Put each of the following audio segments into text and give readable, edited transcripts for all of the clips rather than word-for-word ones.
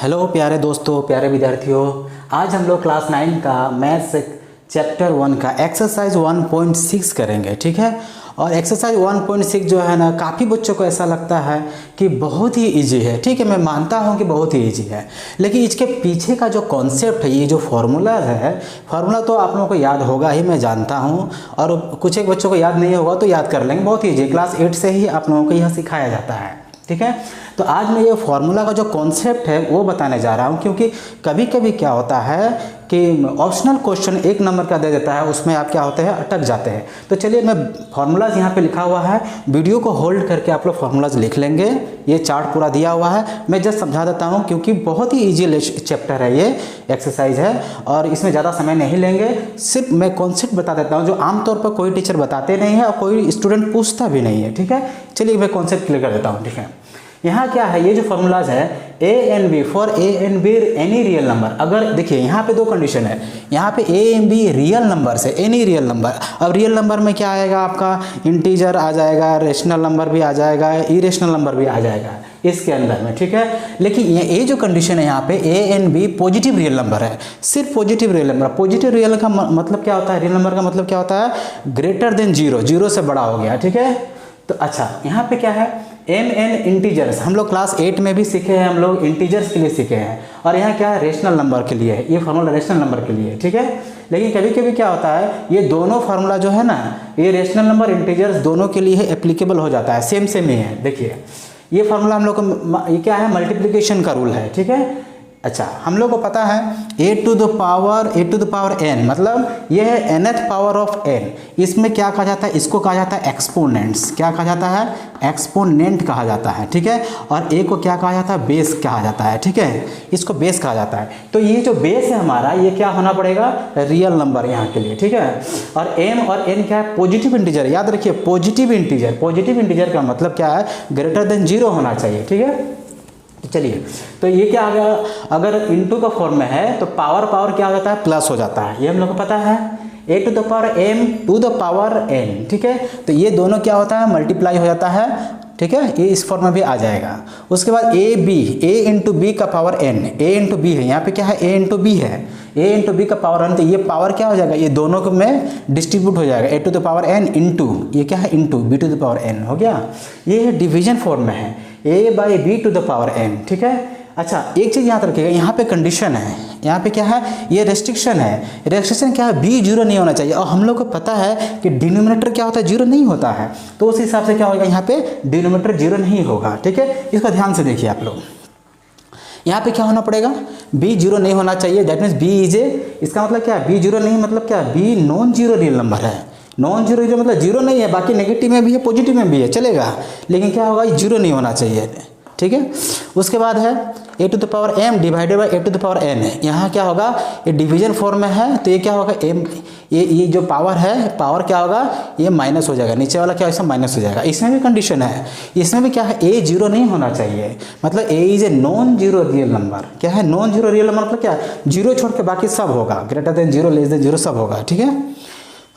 Hello प्यारे दोस्तों, प्यारे विद्यार्थियों। आज हम लोग क्लास 9 का मैथ्स चैप्टर 1 का एक्सरसाइज 1.6 करेंगे, ठीक है। और एक्सरसाइज 1.6 जो है ना, काफ़ी बच्चों को ऐसा लगता है कि बहुत ही इजी है, ठीक है। मैं मानता हूँ कि बहुत ही इजी है, लेकिन इसके पीछे का जो कॉन्सेप्ट है, ये जो फार्मूला है, फार्मूला तो आप लोगों को याद होगा ही, मैं जानता हूँ। और कुछ एक बच्चों को याद नहीं होगा तो याद कर लेंगे, बहुत ही ईजी। क्लास 8 से ही आप लोगों को यह सिखाया जाता है, ठीक है। तो आज मैं ये फार्मूला का जो कॉन्सेप्ट है वो बताने जा रहा हूँ, क्योंकि कभी कभी क्या होता है कि ऑप्शनल क्वेश्चन 1 नंबर का दे देता है, उसमें आप क्या होते हैं, अटक जाते हैं। तो चलिए, मैं फार्मूलाज यहाँ पे लिखा हुआ है, वीडियो को होल्ड करके आप लोग फार्मूलाज लिख लेंगे। ये चार्ट पूरा दिया हुआ है, मैं जस्ट समझा देता हूँ, क्योंकि बहुत ही ईजी चैप्टर है, ये एक्सरसाइज है और इसमें ज़्यादा समय नहीं लेंगे। सिर्फ मैं कॉन्सेप्ट बता देता हूँ जो आमतौर पर कोई टीचर बताते नहीं है और कोई स्टूडेंट पूछता भी नहीं है, ठीक है। चलिए मैं कॉन्सेप्ट क्लियर कर देता हूँ, ठीक है। यहाँ क्या है, ये जो फॉर्मूलाज है a and b, for a and b any real number. अगर देखिए यहाँ पे दो कंडीशन है, यहाँ पे a and b real number से, एनी रियल नंबर। अब रियल नंबर में क्या आएगा, आपका इंटीजर आ जाएगा, रेशनल नंबर भी आ जाएगा, इरेशनल नंबर भी आ जाएगा इसके अंदर में, ठीक है। लेकिन ये जो कंडीशन है यहाँ पे a and b positive real number है, सिर्फ positive real number. Positive real का मतलब क्या होता है, रियल नंबर का मतलब क्या होता है, ग्रेटर देन जीरो, जीरो से बड़ा हो गया, ठीक है। तो अच्छा, यहाँ पे क्या है, एम एन इंटीजर्स, हम लोग क्लास 8 में भी सीखे हैं, हम लोग इंटीजर्स के लिए सीखे हैं। और यहाँ क्या है, रेशनल नंबर के लिए है, ये फार्मूला रेशनल नंबर के लिए, ठीक है। लेकिन कभी कभी क्या होता है, ये दोनों फार्मूला जो है ना, ये रेशनल नंबर इंटीजर्स दोनों के लिए एप्लीकेबल हो जाता है, सेम सेम ही है। देखिए ये फार्मूला हम लोग को, ये क्या है, मल्टीप्लिकेशन का रूल है, ठीक है। अच्छा, हम लोग को पता है a to the power n, मतलब यह है nth पावर ऑफ n। इसमें क्या कहा जाता है, इसको कहा जाता है एक्सपोनेंट्स। क्या कहा जाता है, एक्सपोनेंट कहा जाता है, ठीक है। और a को क्या कहा जाता है, बेस कहा जाता है, ठीक है। इसको बेस कहा जाता है। तो ये जो बेस है हमारा, ये क्या होना पड़ेगा, रियल नंबर यहाँ के लिए, ठीक है। और m और n क्या है, पॉजिटिव इंटीजर। याद रखिए, पॉजिटिव इंटीजर, पॉजिटिव इंटीजर का मतलब क्या है, ग्रेटर देन जीरो होना चाहिए, ठीक है। चलिए, तो ये क्या आ गया, अगर इनटू का फॉर्म में है तो पावर क्या हो जाता है, प्लस हो जाता है, ये हम लोग को पता है। A to the power m to the power n, ठीक है। तो ये दोनों क्या होता है, मल्टीप्लाई हो जाता है, ठीक है। ये इस फॉर्म में भी आ जाएगा। उसके बाद a b, a into b का power n, a into b है, यहाँ पे क्या है, ए इंटू बी है, ए इंटू बी का पावर एन। तो ये पावर क्या हो जाएगा, ये दोनों को में डिस्ट्रीब्यूट हो जाएगा, a to the power n into, ये क्या है, into b to the power n हो गया। ये है डिवीजन फॉर्म में है, a by b to the power n, ठीक है। अच्छा, एक चीज़ याद रखिएगा, यहाँ पे कंडीशन है, यहाँ पे क्या है, ये रेस्ट्रिक्शन है। रेस्ट्रिक्शन क्या है, बी जीरो नहीं होना चाहिए। और हम लोग को पता है कि डिनोमिनेटर क्या होता है, जीरो नहीं होता है। तो उस हिसाब से क्या होगा, यहाँ पे डिनोमिनेटर जीरो नहीं होगा, ठीक है। इसको ध्यान से देखिए आप लोग, यहाँ पे क्या होना पड़ेगा, बी जीरो नहीं होना चाहिए। That means b is a, इसका मतलब क्या है, बी जीरो नहीं मतलब क्या, b non zero real number है। नॉन जीरो जो मतलब जीरो नहीं है, बाकी नेगेटिव में भी है, पॉजिटिव में भी है, चलेगा। लेकिन क्या होगा, जीरो नहीं होना चाहिए, ठीक है। उसके बाद है a to the power m divided by a to the power n. यहाँ क्या होगा, ये डिवीजन फॉर्म में है, तो ये क्या होगा, एम, ये जो पावर है, पावर क्या होगा, ये माइनस हो जाएगा, नीचे वाला क्या है, माइनस हो जाएगा। इसमें भी कंडीशन है, इसमें भी क्या है, ए जीरो नहीं होना चाहिए, मतलब a is a non zero real number. क्या है, नॉन जीरो रियल नंबर मतलब क्या, जीरो छोड़ के बाकी सब होगा, greater than zero, less than zero सब होगा, ठीक है।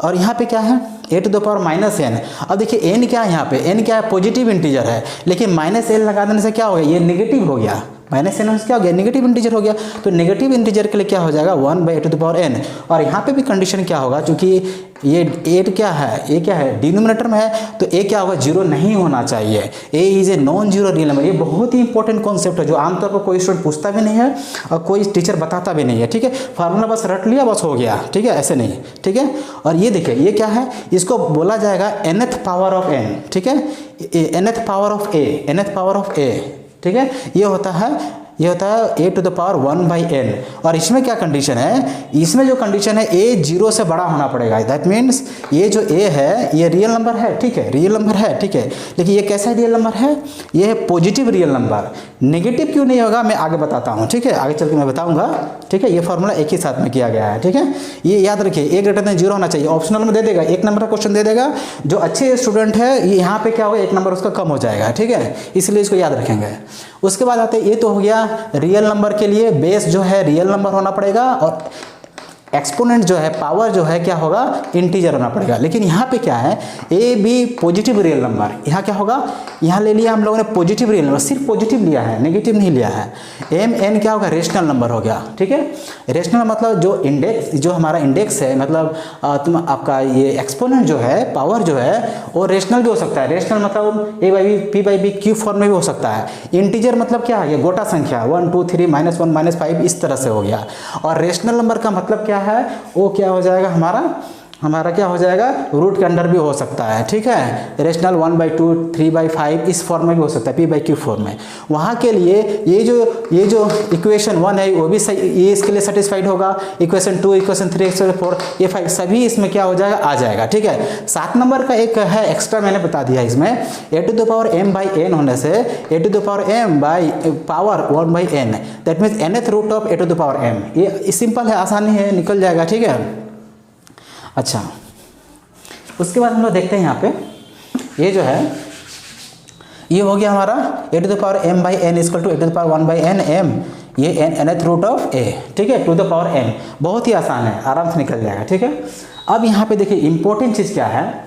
और यहाँ पे क्या है, a to the power minus n. अब देखिए एन क्या है, यहाँ पे एन क्या है, पॉजिटिव इंटीजर है, लेकिन माइनस एन लगा देने से क्या हो गया, ये नेगेटिव हो गया, माइनस एन क्या हो गया, नेगेटिव इंटीजर हो गया। तो नेगेटिव इंटीजर के लिए क्या हो जाएगा, 1 by a to the power n. और यहाँ पे भी कंडीशन क्या होगा, चूंकि ये ए क्या है, ये क्या है, डिनोमिनेटर में है, तो ए क्या होगा, जीरो नहीं होना चाहिए। A is a non zero real number. ये बहुत ही इंपॉर्टेंट कॉन्सेप्ट है, जो आमतौर पर कोई स्टूडेंट पूछता भी नहीं है और कोई टीचर बताता भी नहीं है, ठीक है। फार्मूला बस रट लिया, बस हो गया, ठीक है, ऐसे नहीं, ठीक है। और ये देखिए, ये क्या है, इसको बोला जाएगा nth पावर ऑफ n, ठीक है, nth power of a, nth power of a, ठीक है। ये होता है a to the power 1 by n. और इसमें क्या कंडीशन है, इसमें जो कंडीशन है, ए जीरो से बड़ा होना पड़ेगा। दैट मीन्स ये जो ए है, ये रियल नंबर है, ठीक है, रियल नंबर है, ठीक है। लेकिन ये कैसा रियल नंबर है, ये है पॉजिटिव रियल नंबर। नेगेटिव क्यों नहीं होगा, मैं आगे बताता हूँ, ठीक है, आगे चल के मैं बताऊँगा, ठीक है। ये फॉर्मूला एक ही साथ में किया गया है, ठीक है। ये याद रखिए, ए ग्रेटर देन जीरो होना चाहिए। ऑप्शनल में दे देगा, 1 नंबर का क्वेश्चन दे देगा, जो अच्छे स्टूडेंट है, ये यहाँ पे क्या होगा, 1 नंबर उसका कम हो जाएगा, ठीक है, इसलिए इसको याद रखेंगे। उसके बाद आते हैं, ये तो हो गया रियल नंबर के लिए, बेस जो है रियल नंबर होना पड़ेगा, और एक्सपोनेंट जो है, पावर जो है क्या होगा, इंटीजर होना पड़ेगा। लेकिन यहाँ पे क्या है, a b positive real number, यहाँ क्या होगा, यहाँ ले लिया हम लोगों ने पॉजिटिव रियल नंबर, सिर्फ पॉजिटिव लिया है, नेगेटिव नहीं लिया है। एम एन क्या होगा, रेशनल नंबर हो गया, ठीक है। रेशनल मतलब जो इंडेक्स, जो हमारा इंडेक्स है, मतलब तुम आपका ये एक्सपोनेंट जो है, पावर जो है वो रेशनल भी हो सकता है। रेशनल मतलब a by b p by b cube form में भी हो सकता है। इंटीजर मतलब क्या है, ये गोटा संख्या 1 2 3 -1 -5 इस तरह से हो गया। और रेशनल नंबर का मतलब क्या है, वो क्या हो जाएगा, हमारा क्या हो जाएगा, रूट के अंडर भी हो सकता है, ठीक है। रेशनल 1/2 3/5 इस फॉर्म में भी हो सकता है, p/q फॉर्म में। वहाँ के लिए ये जो इक्वेशन 1 है वो भी सही, ये इसके लिए सेटिस्फाइड होगा। इक्वेशन 2, इक्वेशन 3, इक्वेशन 4, ये 5 सभी इसमें क्या हो जाएगा, आ जाएगा, ठीक है। 7 नंबर का एक है एक्स्ट्रा, मैंने बता दिया इसमें, a⁴m/n होने से a⁴m/1/n, that means nth root of a⁴m। ये सिंपल है, आसानी है, निकल जाएगा, ठीक है। अच्छा, उसके बाद हम लोग देखते हैं यहाँ पे, ये जो है ये हो गया हमारा a⁴m/n = a⁴1/n m, ये nth रूट ऑफ a, ठीक है, टू द पावर n। बहुत ही आसान है, आराम से निकल जाएगा, ठीक है। अब यहाँ पे देखिए इंपॉर्टेंट चीज़ क्या है,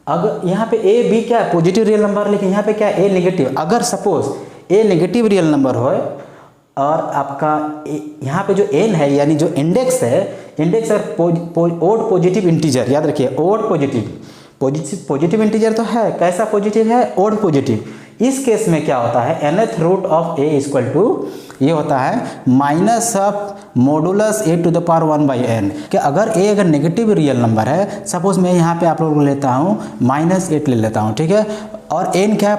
अगर यहाँ पे a b क्या है, पॉजिटिव रियल नंबर, लेकिन यहाँ पे क्या है, a नेगेटिव। अगर suppose a negative real number हो और आपका यहाँ पे जो n है, यानी जो इंडेक्स है, इंडेक्स ओड पॉजिटिव इंटीजर, याद रखिए, ओड पॉजिटिव इंटीजर तो है, कैसा पॉजिटिव है, ओड पॉजिटिव। इस केस में क्या होता है, nth रूट ऑफ a = ये होता है -मॉडुलस a⁴1/n। कि अगर a अगर नेगेटिव रियल नंबर है, सपोज मैं यहाँ पे आप लोगों को लेता हूँ -8 ले लेता हूँ, ठीक है, और n क्या है,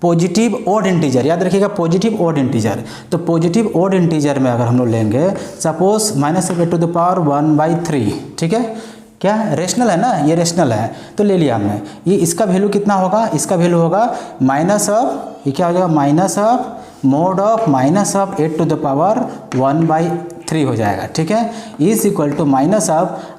पॉजिटिव ओड इंटीजर, याद रखिएगा, पॉजिटिव ओड इंटीजर। तो पॉजिटिव ओड इंटीजर में अगर हम लोग लेंगे, सपोज -a⁴1/3, ठीक है, क्या रेशनल है ना, ये रेशनल है, तो ले लिया हमने। ये इसका वैल्यू कितना होगा, इसका वैल्यू होगा ये क्या हो जाएगा, -mod ऑफ -a⁴1/3 हो जाएगा, ठीक है, इज इक्वल टू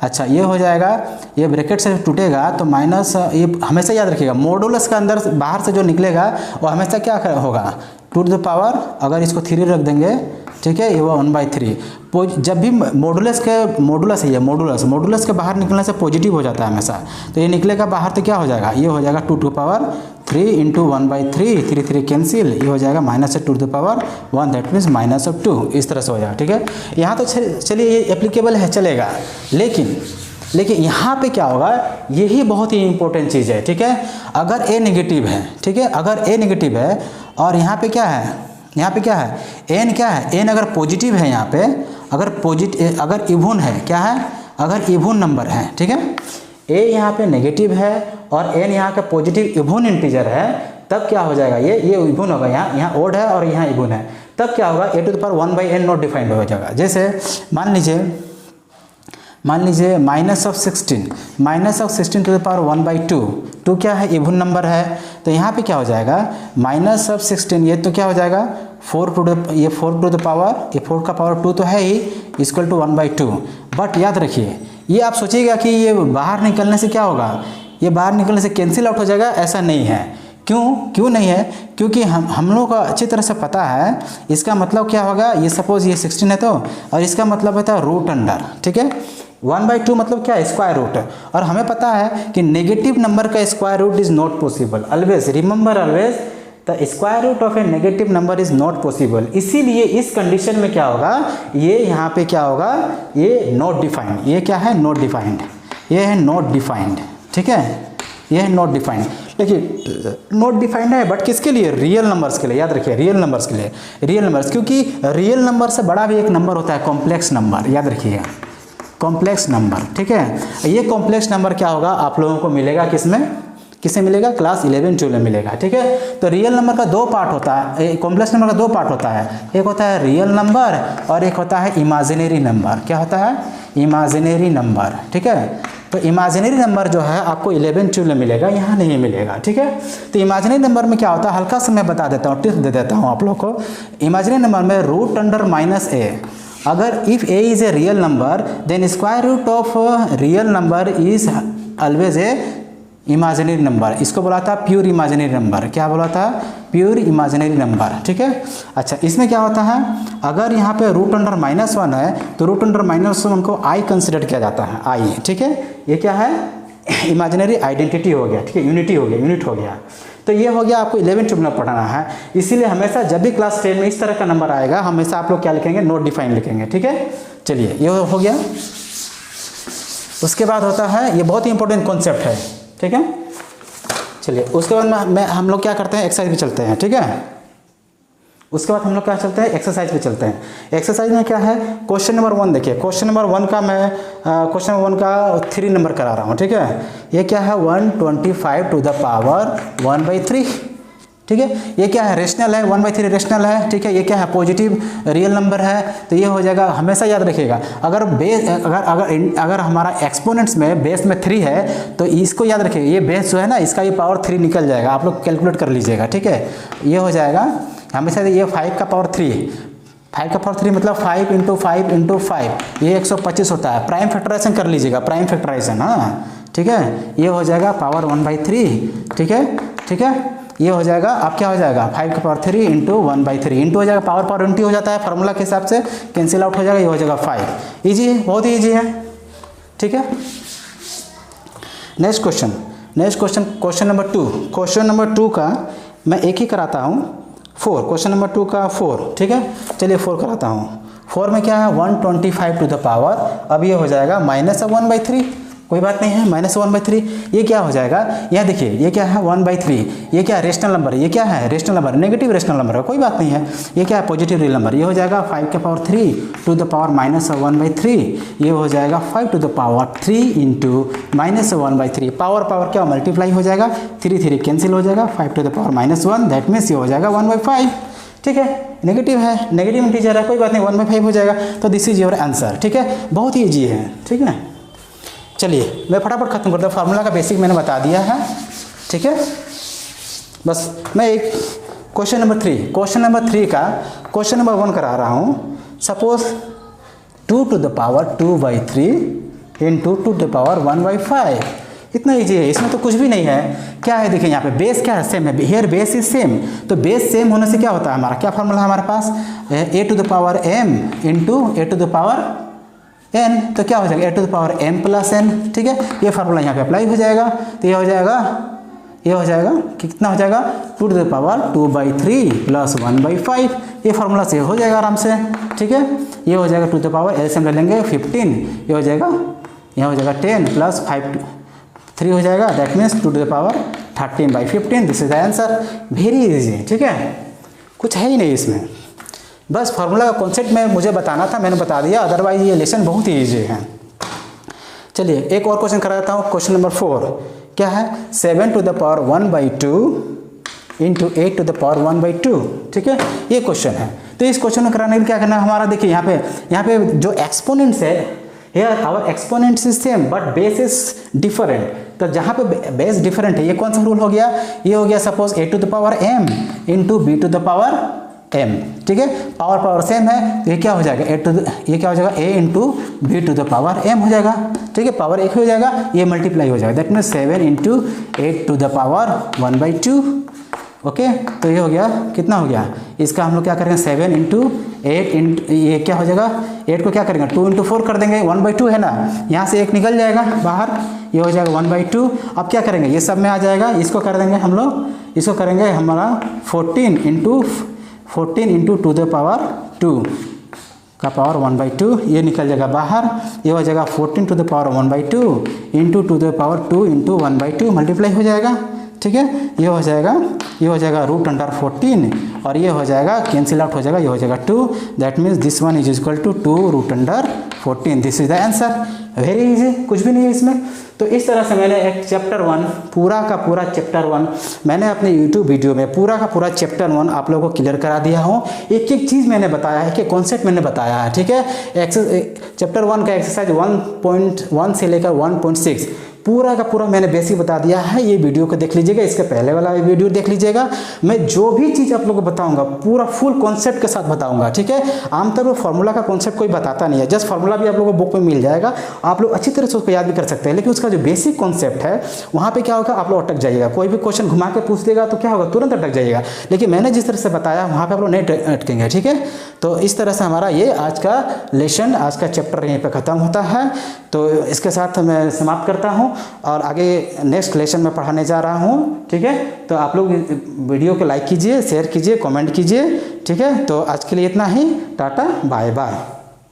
अच्छा ये हो जाएगा, ये ब्रैकेट से टूटेगा तो माइनस, ये हमेशा याद रखिएगा, मॉडुलस का अंदर बाहर से जो निकलेगा वो हमेशा क्या होगा, टू द पावर, अगर इसको 3 रख देंगे, ठीक है, ये वो 1/3। जब भी मॉडुलस है, ये मॉडुलस के बाहर निकलने से पॉजिटिव हो जाता है हमेशा, तो ये निकलेगा बाहर तो क्या हो जाएगा, ये हो जाएगा 2 to the power 3 × 1/3, 3 3 कैंसिल, ये हो जाएगा -2 to the power 1, that means -2, इस तरह से हो जाएगा, ठीक है। यहाँ तो चलिए ये एप्लीकेबल है, चलेगा, लेकिन यहाँ पे क्या होगा, यही बहुत ही इंपॉर्टेंट चीज़ है, ठीक है। अगर a नेगेटिव है, ठीक है, अगर a नेगेटिव है और यहाँ पे क्या है, n क्या है, n अगर पॉजिटिव है, यहाँ पे अगर इवन है, क्या है, अगर इवन नंबर है, ठीक है, a यहाँ पे नेगेटिव है और n यहाँ का पॉजिटिव इवन इंटीजर है, तब क्या हो जाएगा, ये इवन होगा, यहाँ ओड है और यहाँ इवन है, तब क्या होगा, a⁴1/n नॉट डिफाइंड हो जाएगा। जैसे मान लीजिए -16 to the power 1/2, 2 क्या है, इवन नंबर है, तो यहाँ पे क्या हो जाएगा, -16, ये तो क्या हो जाएगा, 4 to the power, ये 4 का पावर 2 तो है ही, = 1/2। बट याद रखिए, ये आप सोचिएगा कि ये बाहर निकलने से क्या होगा, ये बाहर निकलने से कैंसिल आउट हो जाएगा, ऐसा नहीं है। क्यों नहीं है, क्योंकि हम लोगों को अच्छी तरह से पता है इसका मतलब क्या होगा, ये सपोज ये 16 है तो, और इसका मतलब होता है रूट अंडर, ठीक है। 1/2 मतलब क्या है, स्क्वायर रूट, और हमें पता है कि नेगेटिव नंबर का square root is not possible, always remember, always the square root of a negative number is not possible. इसीलिए इस कंडीशन में क्या होगा, ये यहाँ पे क्या होगा, ये नॉट डिफाइंड, ये क्या है, नॉट डिफाइंड, ये है नॉट डिफाइंड, ठीक है, ये है नॉट डिफाइंड। देखिए नॉट डिफाइंड है, बट किसके लिए, रियल नंबर्स के लिए, याद रखिए, रियल नंबर्स के लिए, रियल नंबर्स, क्योंकि रियल नंबर से बड़ा भी एक नंबर होता है, कॉम्प्लेक्स नंबर, याद रखिएगा, कॉम्प्लेक्स नंबर, ठीक है। ये कॉम्प्लेक्स नंबर क्या होगा, आप लोगों को मिलेगा किसमें मिलेगा, क्लास 11-12 में मिलेगा, ठीक है। तो रियल नंबर का 2 पार्ट होता है, कॉम्प्लेक्स नंबर का 2 पार्ट होता है, एक होता है रियल नंबर और एक होता है इमेजिनरी नंबर। क्या होता है, इमेजिनरी नंबर, ठीक है। तो इमेजिनरी नंबर जो है आपको 11-12 में मिलेगा, यहाँ नहीं मिलेगा, ठीक है। तो इमेजिनरी नंबर में क्या होता है, हल्का सा मैं बता देता हूँ, टिप्स दे देता हूँ आप लोग को। इमेजिनरी नंबर में √(-a), अगर if a is a real number then square root of real number is always a imaginary number. इसको बोला था प्योर इमेजिनरी नंबर। क्या बोला था, प्योर इमेजिनरी नंबर, ठीक है। अच्छा, इसमें क्या होता है, अगर यहाँ पे रूट अंडर -1 है तो रूट अंडर -1 को आई कंसिडर किया जाता है, आई, ठीक है। ये क्या है, इमेजिनरी आइडेंटिटी हो गया, ठीक है, यूनिटी हो गया, यूनिट हो गया। तो ये हो गया, आपको 11 ट्यूब में पढ़ाना है, इसीलिए हमेशा जब भी क्लास 10 में इस तरह का नंबर आएगा हमेशा आप लोग क्या लिखेंगे, नोट डिफाइन लिखेंगे, ठीक है। चलिए, ये हो गया। उसके बाद होता है, ये बहुत ही इंपॉर्टेंट कॉन्सेप्ट है, ठीक है। चलिए, उसके बाद में हम लोग क्या करते हैं, एक्सरसाइज पे चलते हैं, ठीक है। उसके बाद हम लोग क्या चलते हैं, एक्सरसाइज पे चलते हैं। एक्सरसाइज में क्या है, क्वेश्चन नंबर 1 देखिए, क्वेश्चन नंबर 1 का मैं क्वेश्चन नंबर 1 का 3 नंबर करा रहा हूँ, ठीक है। ये क्या है, 125 टू द पावर 1/3, ठीक है। ये क्या है, रेशनल है, 1/3 रेशनल है, ठीक है। ये क्या है, पॉजिटिव रियल नंबर है, तो ये हो जाएगा, हमेशा याद रखिएगा। अगर बेस अगर हमारा एक्सपोनेंट्स में बेस में 3 है तो इसको याद रखिएगा, ये बेस जो है ना, इसका ये पावर 3 निकल जाएगा, आप लोग कैलकुलेट कर लीजिएगा, ठीक है। ये हो जाएगा हमेशा, ये 5 का पावर 3, 5 का पावर 3 मतलब 5 × 5 × 5, ये 125 होता है। प्राइम फैक्टराइजेशन कर लीजिएगा, प्राइम फैक्टराइजेशन, हाँ, ठीक है। ये हो जाएगा पावर 1/3, ठीक है, ठीक है। ये हो जाएगा, अब क्या हो जाएगा, 5 का पावर 3 × 1/3, इंटू हो जाएगा, पावर इंटू हो जाता है, फार्मूला के हिसाब से कैंसिल आउट हो जाएगा, ये हो जाएगा 5। ईजी है, बहुत ही ईजी है, ठीक है। Next question, question number 2। Question number 2 का मैं एक ही कराता हूँ, 4, क्वेश्चन नंबर 2 का 4, ठीक है। चलिए 4 कराता हूँ। 4 में क्या है, 125 टू द पावर, अब ये हो जाएगा -1/3, कोई बात नहीं है, -1/3। ये क्या हो जाएगा, यह देखिए, ये क्या है, 1/3, ये क्या है, रेशनल नंबर, ये क्या है, rational number, negative rational number है, कोई बात नहीं है। ये क्या है, पॉजिटिव रियल नंबर, ये हो जाएगा 5 के पावर 3 टू द पावर -1/3, ये हो जाएगा 5 टू द पावर 3 × -1/3। पावर क्या मल्टीप्लाई हो जाएगा, 3 कैंसिल हो जाएगा, 5 to the power -1, that means ये हो जाएगा 1/5, ठीक है। नेगेटिव है, नेगेटिव इंटीजर है, कोई बात नहीं, 1/5 हो जाएगा। तो दिस इज योर आंसर, ठीक है, बहुत ही ईजी है, ठीक है। चलिए, मैं फटाफट खत्म करता हूँ, फार्मूला का बेसिक मैंने बता दिया है, ठीक है। बस मैं एक क्वेश्चन नंबर 3 का क्वेश्चन नंबर 1 करा रहा हूँ। Suppose 2 to the power 2/3 × 2 to the power 1/5, इतना ईजी है, इसमें तो कुछ भी नहीं है। क्या है, देखिए यहाँ पे बेस क्या है, सेम है, हियर बेस इज सेम, तो बेस सेम होने से क्या होता है, हमारा क्या फार्मूला है हमारे पास, a to the power m × a to the power n, तो क्या हो जाएगा, a to the power m + n, ठीक है। ये फार्मूला यहाँ पे अप्लाई हो जाएगा, तो ये हो जाएगा कितना हो जाएगा, 2 टू द पावर 2/3 + 1/5, ये फार्मूला से हो जाएगा आराम से, ठीक है। ये हो जाएगा 2 टू द पावर, एलसीएम ले लेंगे 15, ये हो जाएगा, यहाँ हो जाएगा 10 + 5 3 हो जाएगा, that means 2 to the power 13/15, this is the answer. Very easy, ठीक है, कुछ है ही नहीं इसमें, बस फार्मूला का कॉन्सेप्ट में मुझे बताना था, मैंने बता दिया, अदरवाइज ये लेसन बहुत ही ईजी है। चलिए एक और क्वेश्चन कराता हूँ, क्वेश्चन नंबर 4 क्या है, 7 to the power 1/2 × 8 to the power 1/2, ठीक है, ये क्वेश्चन है। तो इस क्वेश्चन को कराने के लिए क्या करना है, हमारा देखिए यहाँ पे जो एक्सपोनेंट्स है, here our exponents is same but base is different, तो जहाँ पे बेस डिफरेंट है, ये कौन सा रूल हो गया, ये हो गया suppose a to the power m × b to the power m, ठीक है, पावर सेम है, तो ये क्या हो जाएगा, ये क्या हो जाएगा, a × b to the power m हो जाएगा, ठीक है, पावर एक हो जाएगा, ये मल्टीप्लाई हो जाएगा, that means 7 × 8 to the power 1/2, okay. तो ये हो गया, कितना हो गया, इसका हम लोग क्या करेंगे, 7 × 8 ये क्या हो जाएगा, 8 को क्या करेंगे, 2 × 4 कर देंगे, 1/2 है ना, यहाँ से एक निकल जाएगा बाहर, ये हो जाएगा 1/2। अब क्या करेंगे, ये सब में आ जाएगा, इसको कर देंगे हम लोग, इसको करेंगे हमारा 14 × 2 द पावर 2 का पावर 1/2, ये निकल जाएगा बाहर, ये हो जाएगा 14 to the power 1/2 × 2 the power 2 × 1/2 multiply हो जाएगा, ठीक है। ये हो जाएगा √14 और ये हो जाएगा कैंसिल आउट हो जाएगा, ये हो जाएगा 2, that means this one is equal to 2√14, this is the answer. Very easy, कुछ भी नहीं है इसमें। तो इस तरह से मैंने एक चैप्टर 1 पूरा का पूरा चैप्टर 1 मैंने अपने यूट्यूब वीडियो में पूरा का पूरा चैप्टर 1 आप लोगों को क्लियर करा दिया हूँ। एक एक चीज़ मैंने बताया है, एक कॉन्सेप्ट मैंने बताया है, ठीक है। चैप्टर 1 का एक्सरसाइज 1.1 से लेकर 1.6 पूरा का पूरा मैंने बेसिक बता दिया है। ये वीडियो को देख लीजिएगा, इसके पहले वाला वीडियो देख लीजिएगा। मैं जो भी चीज़ आप लोगों को बताऊंगा पूरा फुल कॉन्सेप्ट के साथ बताऊंगा, ठीक है। आमतौर पर फॉर्मूला का कॉन्सेप्ट कोई बताता नहीं है, जस्ट फॉर्मूला भी आप लोगों को बुक में मिल जाएगा, आप लोग अच्छी तरह से उसको याद भी कर सकते हैं, लेकिन उसका जो बेसिक कॉन्सेप्ट है वहाँ पर क्या होगा, आप लोग अटक जाइएगा। कोई भी क्वेश्चन घुमा के पूछ देगा तो क्या होगा, तुरंत अटक जाइएगा। लेकिन मैंने जिस तरह से बताया वहाँ पर आप लोग नहीं अटकेंगे, ठीक है। तो इस तरह से हमारा ये आज का लेसन, आज का चैप्टर यहीं पे ख़त्म होता है। तो इसके साथ मैं समाप्त करता हूँ और आगे नेक्स्ट लेसन में पढ़ाने जा रहा हूँ, ठीक है। तो आप लोग वीडियो को लाइक कीजिए, शेयर कीजिए, कमेंट कीजिए, ठीक है। तो आज के लिए इतना ही, टाटा बाय बाय,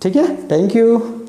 ठीक है। Thank you.